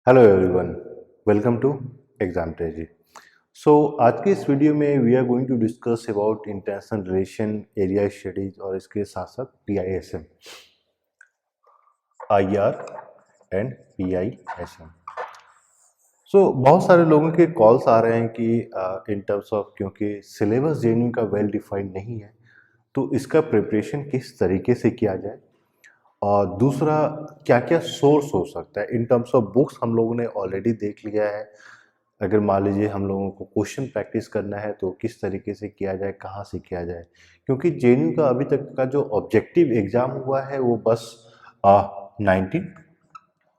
Hello everyone, welcome to exam strategy. आज के इस वीडियो में we are going to discuss about international relation, area studies और इसके साथ साथ PISM, IR एंड PISM। बहुत सारे लोगों के कॉल्स आ रहे हैं कि इन टर्म्स ऑफ क्योंकि सिलेबस JNU का वेल डिफाइंड नहीं है, तो इसका प्रिपरेशन किस तरीके से किया जाए और दूसरा क्या क्या सोर्स हो सकता है। इन टर्म्स ऑफ बुक्स हम लोगों ने ऑलरेडी देख लिया है। अगर मान लीजिए हम लोगों को क्वेश्चन प्रैक्टिस करना है तो किस तरीके से किया जाए, कहाँ से किया जाए, क्योंकि JNU का अभी तक का जो ऑब्जेक्टिव एग्जाम हुआ है वो बस 19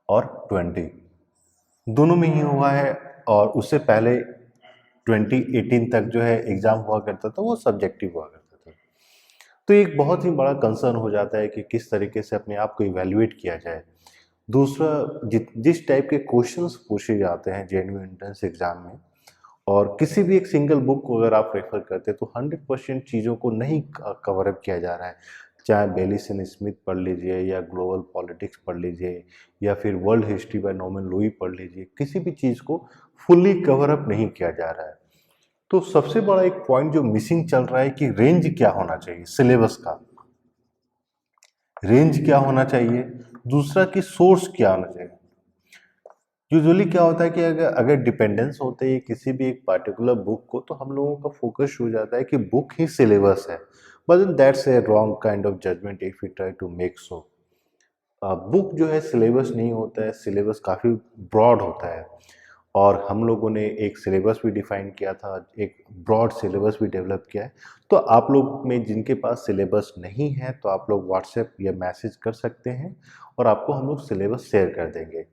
और 20 दोनों में ही हुआ है, और उससे पहले 2018 तक जो है एग्जाम हुआ करता था वो सब्जेक्टिव हुआ करता था। तो एक बहुत ही बड़ा कंसर्न हो जाता है कि किस तरीके से अपने आप को इवेल्युएट किया जाए। दूसरा, जिस टाइप के क्वेश्चंस पूछे जाते हैं JNU एंट्रेंस एग्जाम में, और किसी भी एक सिंगल बुक को अगर आप रेफर करते हैं तो 100% चीज़ों को नहीं कवर अप किया जा रहा है। चाहे बेलिसन स्मिथ पढ़ लीजिए या ग्लोबल पॉलिटिक्स पढ़ लीजिए या फिर world history by Norman Louis पढ़ लीजिए, किसी भी चीज़ को फुल्ली कवर अप नहीं किया जा रहा है। तो सबसे बड़ा एक पॉइंट जो मिसिंग चल रहा है कि रेंज क्या होना चाहिए, सिलेबस का रेंज क्या होना चाहिए, दूसरा कि सोर्स क्या होना चाहिए। यूजुअली क्या होता है कि अगर डिपेंडेंस होते हैं किसी भी एक पार्टिकुलर बुक को, तो हम लोगों का फोकस हो जाता है कि बुक ही सिलेबस है, but that's a wrong kind of judgement if you try to make so. Book जो है सिलेबस नहीं होता है, सिलेबस काफ़ी ब्रॉड होता है, और हम लोगों ने एक सिलेबस भी डिफाइन किया था, एक ब्रॉड सिलेबस भी डेवलप किया है। तो आप लोग में जिनके पास सिलेबस नहीं है तो आप लोग व्हाट्सएप या मैसेज कर सकते हैं और आपको हम लोग सिलेबस शेयर कर देंगे।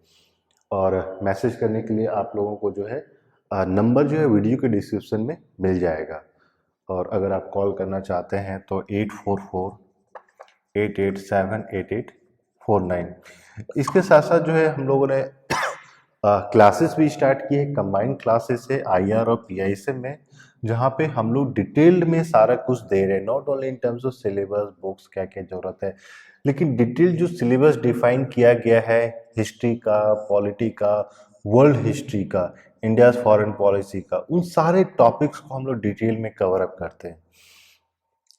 और मैसेज करने के लिए आप लोगों को जो है नंबर जो है वीडियो के डिस्क्रिप्शन में मिल जाएगा, और अगर आप कॉल करना चाहते हैं तो 844-887-8849। इसके साथ साथ जो है हम लोगों ने क्लासेस भी स्टार्ट की है, कंबाइंड क्लासेस है IR और PISM में, जहाँ पे हम लोग डिटेल्ड में सारा कुछ दे रहे हैं, not only in terms of syllabus, books क्या क्या जरूरत है, लेकिन डिटेल जो सिलेबस डिफाइन किया गया है हिस्ट्री का, पॉलिटी का, वर्ल्ड हिस्ट्री का, इंडिया फॉरेन पॉलिसी का, उन सारे टॉपिक्स को हम लोग डिटेल में कवर अप करते हैं।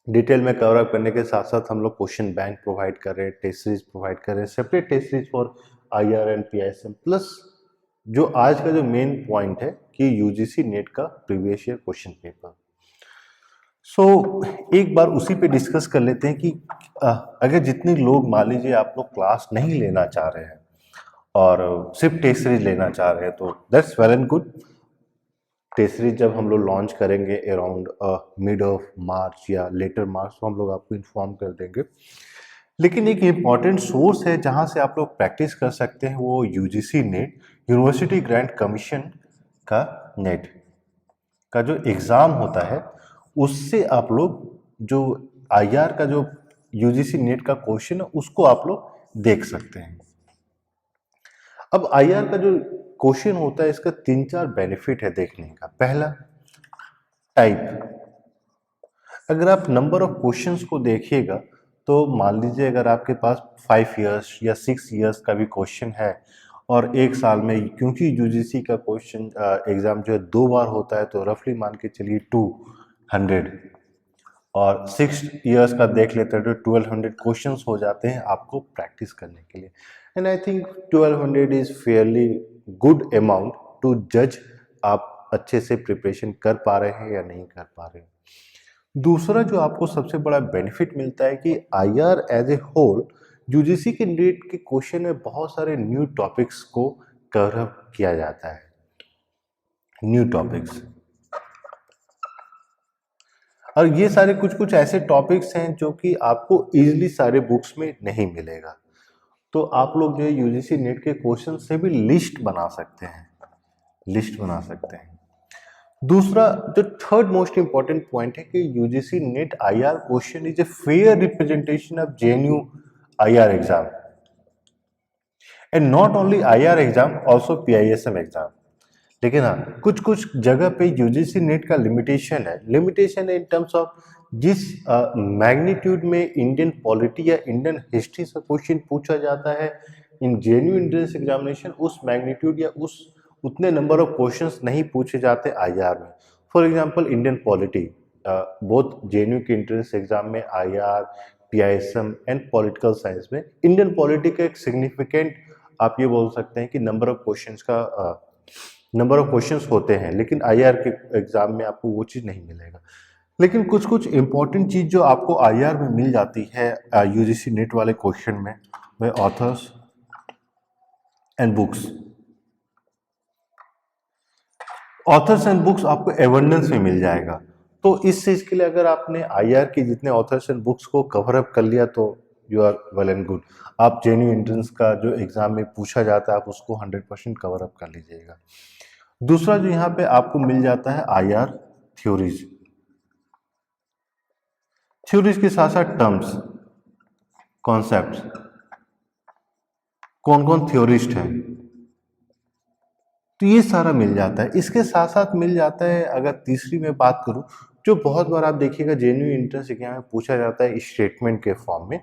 डिटेल में कवर अप करने के साथ साथ हम लोग क्वेश्चन बैंक प्रोवाइड कर रहे हैं, टेस्ट सीरीज प्रोवाइड कर रहे हैं, separate test series for IR and PISM, plus जो आज का जो मेन पॉइंट है कि UGC नेट का प्रीवियस ईयर क्वेश्चन पेपर। एक बार उसी पे डिस्कस कर लेते हैं कि अगर जितने लोग, मान लीजिए आप लोग क्लास नहीं लेना चाह रहे हैं और सिर्फ टेस्ट सीरीज लेना चाह रहे हैं, तो that's well and good. Test series जब हम लोग लॉन्च करेंगे अराउंड मिड ऑफ मार्च या लेटर मार्च, तो हम लोग आपको इन्फॉर्म कर देंगे। लेकिन एक इम्पॉर्टेंट सोर्स है जहां से आप लोग प्रैक्टिस कर सकते हैं, वो UGC net, university grant commission का नेट का जो एग्ज़ाम होता है, उससे आप लोग जो IR का जो UGC नेट का क्वेश्चन है उसको आप लोग देख सकते हैं। अब IR का जो क्वेश्चन होता है, इसका 3-4 बेनिफिट है देखने का। पहला, टाइप। अगर आप नंबर ऑफ क्वेश्चंस को देखिएगा तो मान लीजिए अगर आपके पास 5 इयर्स या 6 इयर्स का भी क्वेश्चन है, और एक साल में, क्योंकि UGC का क्वेश्चन एग्जाम जो है 2 बार होता है, तो रफली मान के चलिए 200, और 6 इयर्स का देख लेते हैं तो 1200 क्वेश्चंस हो जाते हैं आपको प्रैक्टिस करने के लिए। And I think 1200 is fairly good amount to जज आप अच्छे से प्रिपरेशन कर पा रहे हैं या नहीं कर पा रहे हैं। दूसरा जो आपको सबसे बड़ा बेनिफिट मिलता है कि IR as a whole, UGC के नीट के क्वेश्चन में बहुत सारे न्यू टॉपिक्स को कवर किया जाता है। न्यू टॉपिक्स, और ये सारे कुछ कुछ ऐसे टॉपिक्स हैं जो कि आपको इजीली सारे बुक्स में नहीं मिलेगा। तो आप लोग जो है UGC नेट के क्वेश्चन से भी लिस्ट बना सकते हैं, लिस्ट बना सकते हैं। दूसरा, जो थर्ड मोस्ट इंपॉर्टेंट पॉइंट है कि UGC net IR question is a fair representation of JNU IR exam, and not only IR exam, also PISM exam. लेकिन हाँ, कुछ कुछ जगह पे UGC नेट का लिमिटेशन है इन टर्म्स ऑफ जिस मैग्नीट्यूड में इंडियन पॉलिटी या इंडियन हिस्ट्री से क्वेश्चन पूछा जाता है, इन जेन्यू एंट्रेंस एग्जामिनेशन उस मैग्नीट्यूड या उस उतने नंबर ऑफ क्वेश्चंस नहीं पूछे जाते आईआर में। For example Indian polity, both JNU के एंट्रेंस एग्जाम में IR, PISM and political science में इंडियन पॉलिटी का एक सिग्निफिकेंट आप ये बोल सकते हैं कि नंबर ऑफ क्वेश्चंस होते हैं, लेकिन आईआर के एग्जाम में आपको वो चीज़ नहीं मिलेगा। लेकिन कुछ कुछ इंपॉर्टेंट चीज़ जो आपको आईआर में मिल जाती है यूजीसी नेट वाले क्वेश्चन में, वह authors and books. Authors and books आपको एबंडेंस में मिल जाएगा। तो इस चीज़ के लिए अगर आपने आईआर के जितने ऑथर्स एंड बुक्स को कवर अप कर लिया तो you are well and good. आप जेन्यू एंट्रेंस का जो एग्जाम में पूछा जाता है आप उसको 100% कवर अप कर लीजिएगा। दूसरा जो यहाँ पे आपको मिल जाता है आईआर थ्योरीज। थ्योरीज के साथ साथ टर्म्स, कॉन्सेप्ट्स, कौन कौन थ्योरिस्ट हैं, तो ये सारा मिल जाता है। इसके साथ साथ मिल जाता है, अगर तीसरी में बात करूं, जो बहुत बार आप देखिएगा जेन्यू एंट्रेंस एग्जाम में पूछा जाता है स्टेटमेंट के फॉर्म में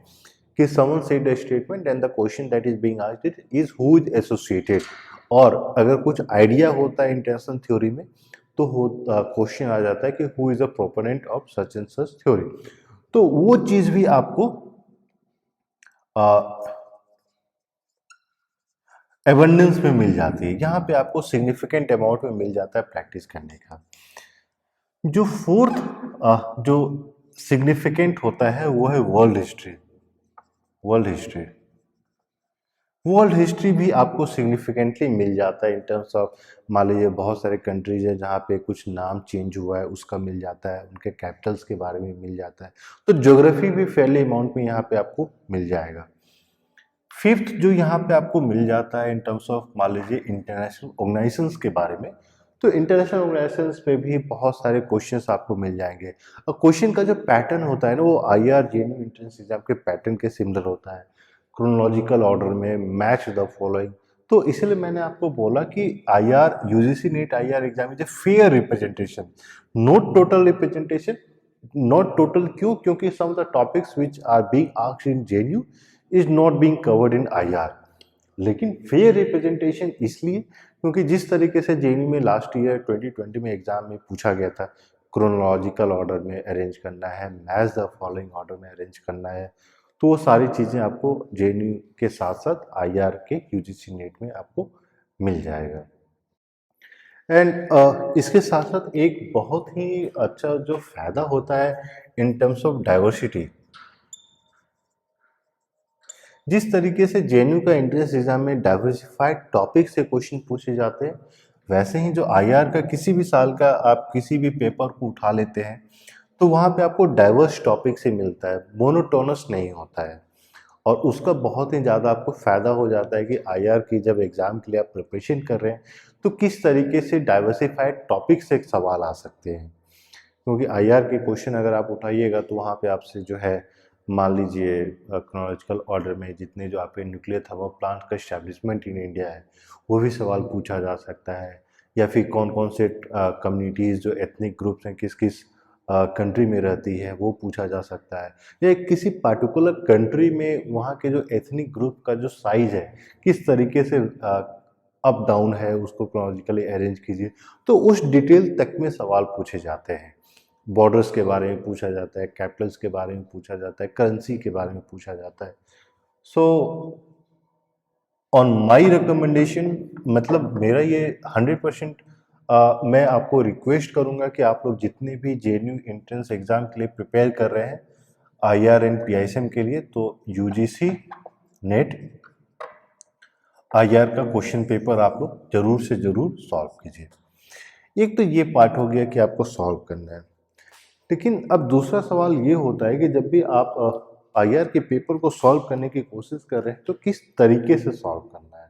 कि someone said a statement and the question that is being asked is who is associated. और अगर कुछ आइडिया होता है इंटेंशनल थ्योरी में तो क्वेश्चन आ जाता है कि who is a proponent of such and such theory. तो वो चीज भी आपको एबंडेंस में मिल जाती है। यहाँ पे आपको सिग्निफिकेंट अमाउंट में मिल जाता है प्रैक्टिस करने का। जो फोर्थ जो सिग्निफिकेंट होता है वो है world history. World history, world history भी आपको सिग्निफिकेंटली मिल जाता है इन टर्म्स ऑफ, मान लीजिए बहुत सारे कंट्रीज है जहाँ पे कुछ नाम चेंज हुआ है उसका मिल जाता है, उनके कैपिटल्स के बारे में मिल जाता है। तो ज्योग्राफी भी फेयरली अमाउंट में यहाँ पे आपको मिल जाएगा। फिफ्थ जो यहाँ पे आपको मिल जाता है इन टर्म्स ऑफ, मान लीजिए इंटरनेशनल ऑर्गेनाइजेशंस के बारे में, तो इंटरनेशनल ऑर्गेनाइजेशंस पे भी बहुत सारे क्वेश्चंस आपको मिल जाएंगे। और क्वेश्चन का जो पैटर्न होता है ना वो आईआर जेन्यू एंट्रेंस एग्जाम के पैटर्न के सिमिलर होता है, क्रोनोलॉजिकल ऑर्डर में, मैच द फॉलोइंग। तो इसलिए मैंने आपको बोला कि IR UGC NET IR exam is a fair representation, not total representation. Not total क्यों? क्योंकि some of the topics which are being asked in JNU is not being covered in IR. लेकिन fair representation इसलिए क्योंकि जिस तरीके से JNU में last year 2020 में एग्जाम में पूछा गया था, क्रोनोलॉजिकल ऑर्डर में अरेंज करना है, मैच द फॉलोइंग ऑर्डर में अरेंज करना है, तो वो सारी चीज़ें आपको जेएनयू के साथ साथ आईआर के यूजीसी नेट में आपको मिल जाएगा। एंड इसके साथ साथ एक बहुत ही अच्छा जो फायदा होता है इन टर्म्स ऑफ डाइवर्सिटी, जिस तरीके से जेएनयू का एंट्रेंस एग्जाम में डाइवर्सिफाइड टॉपिक से क्वेश्चन पूछे जाते हैं, वैसे ही जो आईआर का किसी भी साल का आप किसी भी पेपर को उठा लेते हैं तो वहाँ पे आपको डाइवर्स टॉपिक से मिलता है, मोनोटोनस नहीं होता है। और उसका बहुत ही ज़्यादा आपको फ़ायदा हो जाता है कि आईआर की जब एग्ज़ाम के लिए आप प्रिपरेशन कर रहे हैं तो किस तरीके से डाइवर्सिफाइड टॉपिक से एक सवाल आ सकते हैं। क्योंकि आईआर के क्वेश्चन अगर आप उठाइएगा तो वहाँ पे आपसे जो है, मान लीजिए क्रोनोलॉजिकल ऑर्डर में जितने जो आपके न्यूक्लियर थर्मल प्लांट का एस्टैब्लिशमेंट इन इंडिया है वो भी सवाल पूछा जा सकता है, या फिर कौन कौन से कम्युनिटीज़ जो एथनिक ग्रुप्स हैं किस किस कंट्री में रहती है वो पूछा जा सकता है, या किसी पार्टिकुलर कंट्री में वहाँ के जो एथनिक ग्रुप का जो साइज है किस तरीके से अप डाउन है उसको क्रोनोलॉजिकली अरेंज कीजिए। तो उस डिटेल तक में सवाल पूछे जाते हैं। बॉर्डर्स के बारे में पूछा जाता है, कैपिटल्स के बारे में पूछा जाता है, करेंसी के बारे में पूछा जाता है। सो ऑन माई रिकमेंडेशन, मतलब मेरा ये 100% मैं आपको रिक्वेस्ट करूंगा कि आप लोग जितने भी जेएनयू एंट्रेंस एग्जाम के लिए प्रिपेयर कर रहे हैं आईआर एंड पीआईएसएम के लिए, तो यूजीसी नेट आईआर का क्वेश्चन पेपर आप लोग जरूर से जरूर सॉल्व कीजिए। एक तो ये पार्ट हो गया कि आपको सॉल्व करना है, लेकिन अब दूसरा सवाल ये होता है कि जब भी आप आईआर के पेपर को सॉल्व करने की कोशिश कर रहे हैं तो किस तरीके से सॉल्व करना है।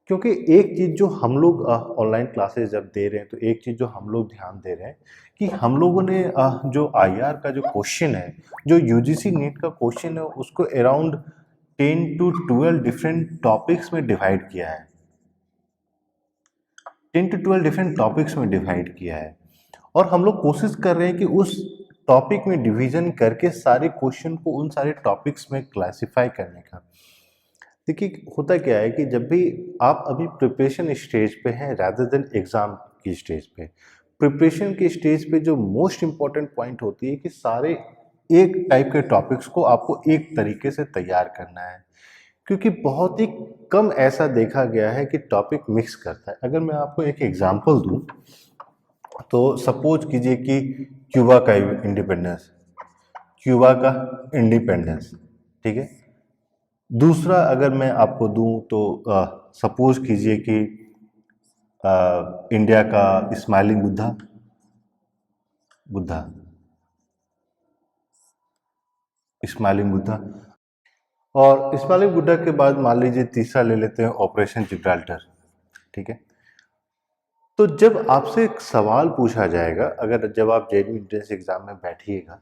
क्योंकि एक चीज़ जो हम लोग ऑनलाइन क्लासेस जब दे रहे हैं तो एक चीज़ जो हम लोग ध्यान दे रहे हैं कि हम लोगों ने जो आईआर का जो क्वेश्चन है, जो यूजीसी नीट का क्वेश्चन है, उसको अराउंड 10 to 12 डिफरेंट टॉपिक्स में डिवाइड किया है। 10 to 12 डिफरेंट टॉपिक्स में डिवाइड किया है और हम लोग कोशिश कर रहे हैं कि उस टॉपिक में डिवीजन करके सारे क्वेश्चन को उन सारे टॉपिक्स में क्लासिफाई करने का। देखिए होता क्या है कि जब भी आप अभी प्रिपरेशन स्टेज पे हैं रादर देन एग्जाम की स्टेज पे, प्रिपरेशन की स्टेज पे जो मोस्ट इम्पॉर्टेंट पॉइंट होती है कि सारे एक टाइप के टॉपिक्स को आपको एक तरीके से तैयार करना है, क्योंकि बहुत ही कम ऐसा देखा गया है कि टॉपिक मिक्स करता है। अगर मैं आपको एक एग्जांपल दूं तो सपोज कीजिए कि क्यूबा का इंडिपेंडेंस, क्यूबा का इंडिपेंडेंस, ठीक है। दूसरा अगर मैं आपको दूं तो सपोज कीजिए कि इंडिया का स्माइलिंग बुद्धा, बुद्धा, स्माइलिंग बुद्धा। और स्माइलिंग बुद्धा के बाद मान लीजिए तीसरा ले लेते हैं ऑपरेशन जिब्राल्टर, ठीक है। तो जब आपसे एक सवाल पूछा जाएगा, अगर जब आप जेईई एंट्रेंस एग्जाम में बैठिएगा,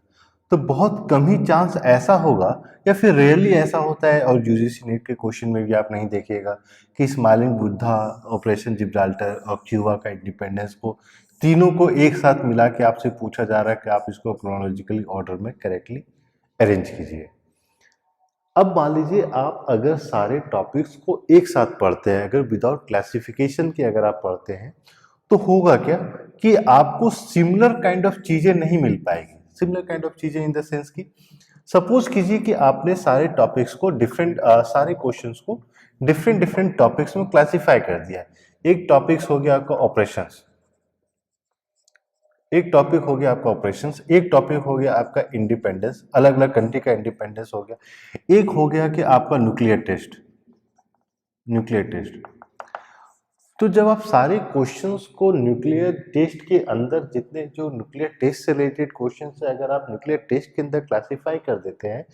तो बहुत कम ही चांस ऐसा होगा या फिर रेयरली ऐसा होता है, और यूजीसी नीट के क्वेश्चन में भी आप नहीं देखिएगा कि स्माइलिंग बुद्धा, ऑपरेशन जिब्राल्टर और क्यूबा का इंडिपेंडेंस को तीनों को एक साथ मिला के आपसे पूछा जा रहा है कि आप इसको क्रोनोलॉजिकली ऑर्डर में करेक्टली अरेंज कीजिए। अब मान लीजिए आप अगर सारे टॉपिक्स को एक साथ पढ़ते हैं, अगर विदाउट क्लासिफिकेशन के अगर आप पढ़ते हैं, तो होगा क्या कि आपको सिमिलर काइंड ऑफ चीजें नहीं मिल पाएगी। सिमिलर काइंड ऑफ चीजें इन द सेंस की सपोज कीजिए कि आपने सारे टॉपिक्स को डिफरेंट सारे क्वेश्चंस को डिफरेंट डिफरेंट टॉपिक्स में क्लासिफाई कर दिया है। एक टॉपिक्स हो गया आपका ऑपरेशंस, एक टॉपिक हो गया आपका ऑपरेशंस, एक टॉपिक हो गया आपका इंडिपेंडेंस, अलग अलग कंट्री का इंडिपेंडेंस हो गया, एक हो गया कि आपका न्यूक्लियर टेस्ट, न्यूक्लियर टेस्ट। तो जब आप सारे क्वेश्चंस को न्यूक्लियर टेस्ट के अंदर, जितने जो न्यूक्लियर टेस्ट से रिलेटेड क्वेश्चंस है, अगर आप न्यूक्लियर टेस्ट के अंदर क्लासिफाई कर देते हैं,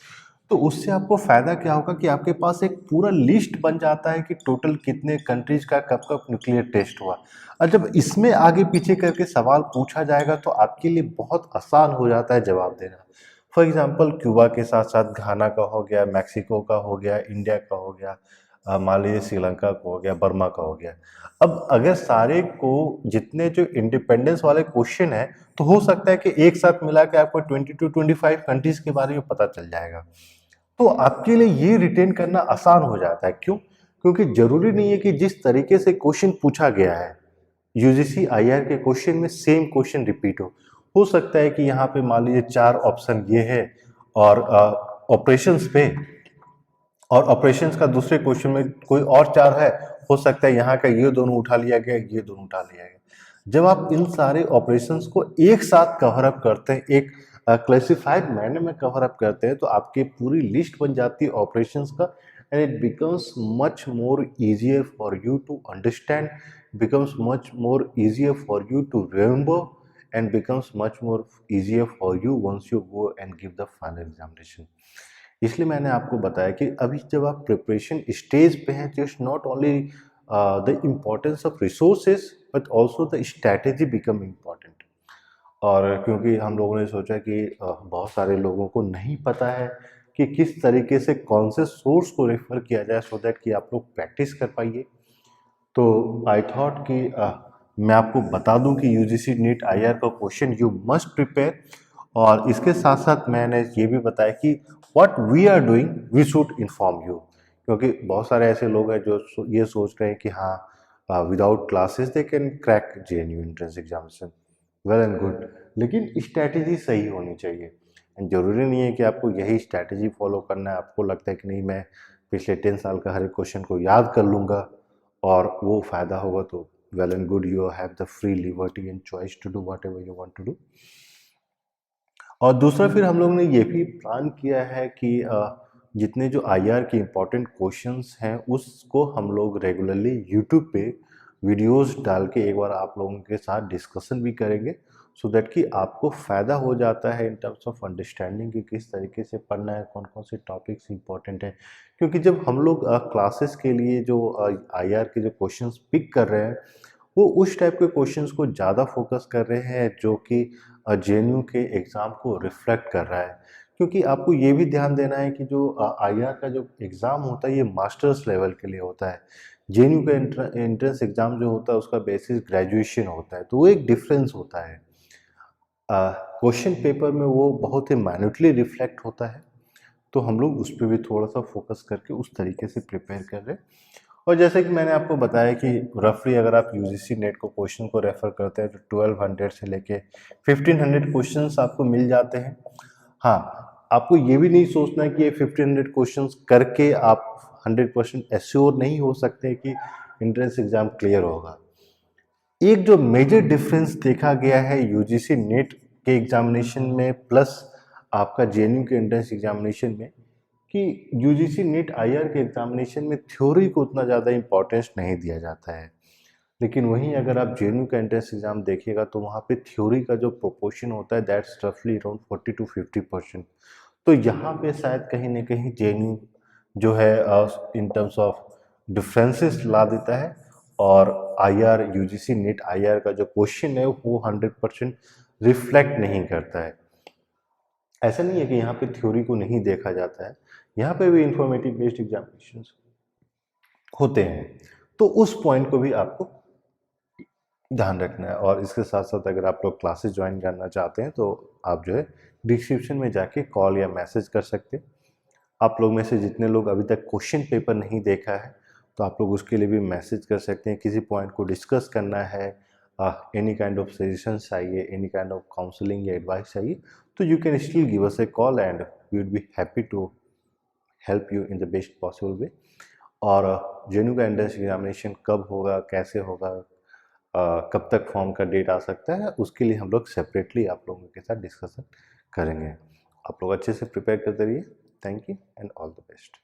तो उससे आपको फायदा क्या होगा कि आपके पास एक पूरा लिस्ट बन जाता है कि टोटल कितने कंट्रीज का कब कब न्यूक्लियर टेस्ट हुआ। और जब इसमें आगे पीछे करके सवाल पूछा जाएगा तो आपके लिए बहुत आसान हो जाता है जवाब देना। फॉर एग्जाम्पल क्यूबा के साथ साथ घाना का हो गया, मैक्सिको का हो गया, इंडिया का हो गया, मान लीजिए श्रीलंका का हो गया, बर्मा का हो गया। अब अगर सारे को जितने जो इंडिपेंडेंस वाले क्वेश्चन है, तो हो सकता है कि एक साथ मिला के आपको 20 to 25 कंट्रीज के बारे में पता चल जाएगा। तो आपके लिए ये रिटेन करना आसान हो जाता है। क्यों? क्योंकि जरूरी नहीं है कि जिस तरीके से क्वेश्चन पूछा गया है यूजीसी आईआर के क्वेश्चन में सेम क्वेश्चन रिपीट हो सकता है कि यहाँ पे मान लीजिए 4 ऑप्शन ये है और ऑपरेशंस पे, और ऑपरेशंस का दूसरे क्वेश्चन में कोई और 4 है, हो सकता है यहाँ का ये दोनों उठा लिया गया, ये दोनों उठा लिया गया। जब आप इन सारे ऑपरेशंस को एक साथ कवर अप करते हैं, एक क्लासिफाइड मैनर में कवर अप करते हैं, तो आपकी पूरी लिस्ट बन जाती है ऑपरेशंस का, and it becomes much more easier for you to understand, becomes much more easier for you to remember, and becomes much more easier for you once you go and give the final examination। इसलिए मैंने आपको बताया कि अभी जब आप preparation stage पे हैं, तो it's not only the importance of resources but also the strategy become important. और क्योंकि हम लोगों ने सोचा कि बहुत सारे लोगों को नहीं पता है कि किस तरीके से कौन से सोर्स को रेफर किया जाए सो दैट कि आप लोग प्रैक्टिस कर पाइए, तो आई थॉट कि मैं आपको बता दूं कि यूजीसी नीट आईआर का क्वेश्चन यू मस्ट प्रिपेयर। और इसके साथ साथ मैंने ये भी बताया कि what we are doing we should inform you, क्योंकि बहुत सारे ऐसे लोग हैं जो ये सोच रहे हैं कि हाँ without classes they can crack JNU entrance examination, well and good, लेकिन स्ट्रैटेजी सही होनी चाहिए। एंड जरूरी नहीं है कि आपको यही स्ट्रैटेजी फॉलो करना है। आपको लगता है कि नहीं मैं पिछले 10 साल का हर एक क्वेश्चन को याद कर लूँगा और वो फायदा होगा, तो well and good, you have the free liberty and choice to do whatever you want to do. और दूसरा फिर हम लोग ने ये भी प्लान किया है कि जितने जो आईआर के इम्पोर्टेंट क्वेश्चंस हैं उसको हम लोग रेगुलरली यूट्यूब पे वीडियोस डाल के एक बार आप लोगों के साथ डिस्कशन भी करेंगे, सो दैट कि आपको फ़ायदा हो जाता है इन टर्म्स ऑफ अंडरस्टैंडिंग कि किस तरीके से पढ़ना है, कौन कौन से टॉपिक्स इंपॉर्टेंट हैं। क्योंकि जब हम लोग क्लासेस के लिए जो आईआर के जो क्वेश्चंस पिक कर रहे हैं, वो उस टाइप के क्वेश्चंस को ज़्यादा फोकस कर रहे हैं जो कि जेएनयू के एग्ज़ाम को रिफ्लेक्ट कर रहा है। क्योंकि आपको ये भी ध्यान देना है कि जो आईआर का जो एग्ज़ाम होता है ये मास्टर्स लेवल के लिए होता है। जेएनयू का एंट्रेंस एग्ज़ाम जो होता है उसका बेसिस ग्रेजुएशन होता है, तो वो एक डिफरेंस होता है। क्वेश्चन पेपर में वो बहुत ही माइन्यूटली रिफ्लेक्ट होता है, तो हम लोग उस पर भी थोड़ा सा फोकस करके उस तरीके से प्रिपेयर कर रहे हैं। और जैसे कि मैंने आपको बताया कि रफली अगर आप यूजीसी नेट को क्वेश्चन को रेफर करते हैं तो 1200 से लेके 1500 क्वेश्चंस आपको मिल जाते हैं। हाँ, आपको ये भी नहीं सोचना कि ये 1500 क्वेश्चंस करके आप 100% एश्योर नहीं हो सकते कि एंट्रेंस एग्जाम क्लियर होगा। एक जो मेजर डिफरेंस देखा गया है यूजीसी नेट के एग्जामिनेशन में प्लस आपका जेएनयू के एंट्रेंस एग्जामिनेशन में, कि यूजीसी नेट आईआर के एग्जामिनेशन में थ्योरी को उतना ज़्यादा इंपॉर्टेंस नहीं दिया जाता है, लेकिन वहीं अगर आप जेएनयू का एंट्रेंस एग्जाम देखिएगा तो वहाँ पे थ्योरी का जो प्रोपोर्शन होता है दैट्स रफली अराउंड 40 to 50%। तो यहाँ पे शायद कहीं ना कहीं जेएनयू जो है इन टर्म्स ऑफ डिफरेंसेस ला देता है, और आईआर यूजीसी नेट आईआर का जो क्वेश्चन है वो 100% रिफ्लेक्ट नहीं करता है। ऐसा नहीं है कि यहाँ पे थ्योरी को नहीं देखा जाता है, यहाँ पे भी इंफॉर्मेटिव बेस्ड एग्जामिनेशन होते हैं, तो उस पॉइंट को भी आपको ध्यान रखना है। और इसके साथ साथ अगर आप लोग क्लासेस ज्वाइन करना चाहते हैं तो आप जो है डिस्क्रिप्शन में जाके कॉल या मैसेज कर सकते हैं। आप लोग में से जितने लोग अभी तक क्वेश्चन पेपर नहीं देखा है तो आप लोग उसके लिए भी मैसेज कर सकते हैं। किसी पॉइंट को डिस्कस करना है, एनी काइंड ऑफ सजेशन चाहिए, एनी काइंड ऑफ काउंसलिंग या एडवाइस चाहिए, तो you can still give us a call and we would be happy to help you in the best possible way. और जेएनयू का entrance examination कब होगा, कैसे होगा, कब तक फॉर्म का डेट आ सकता है, उसके लिए हम लोग सेपरेटली आप लोगों के साथ डिस्कशन करेंगे। आप लोग अच्छे से प्रिपेयर करते रहिए। Thank you and all the best.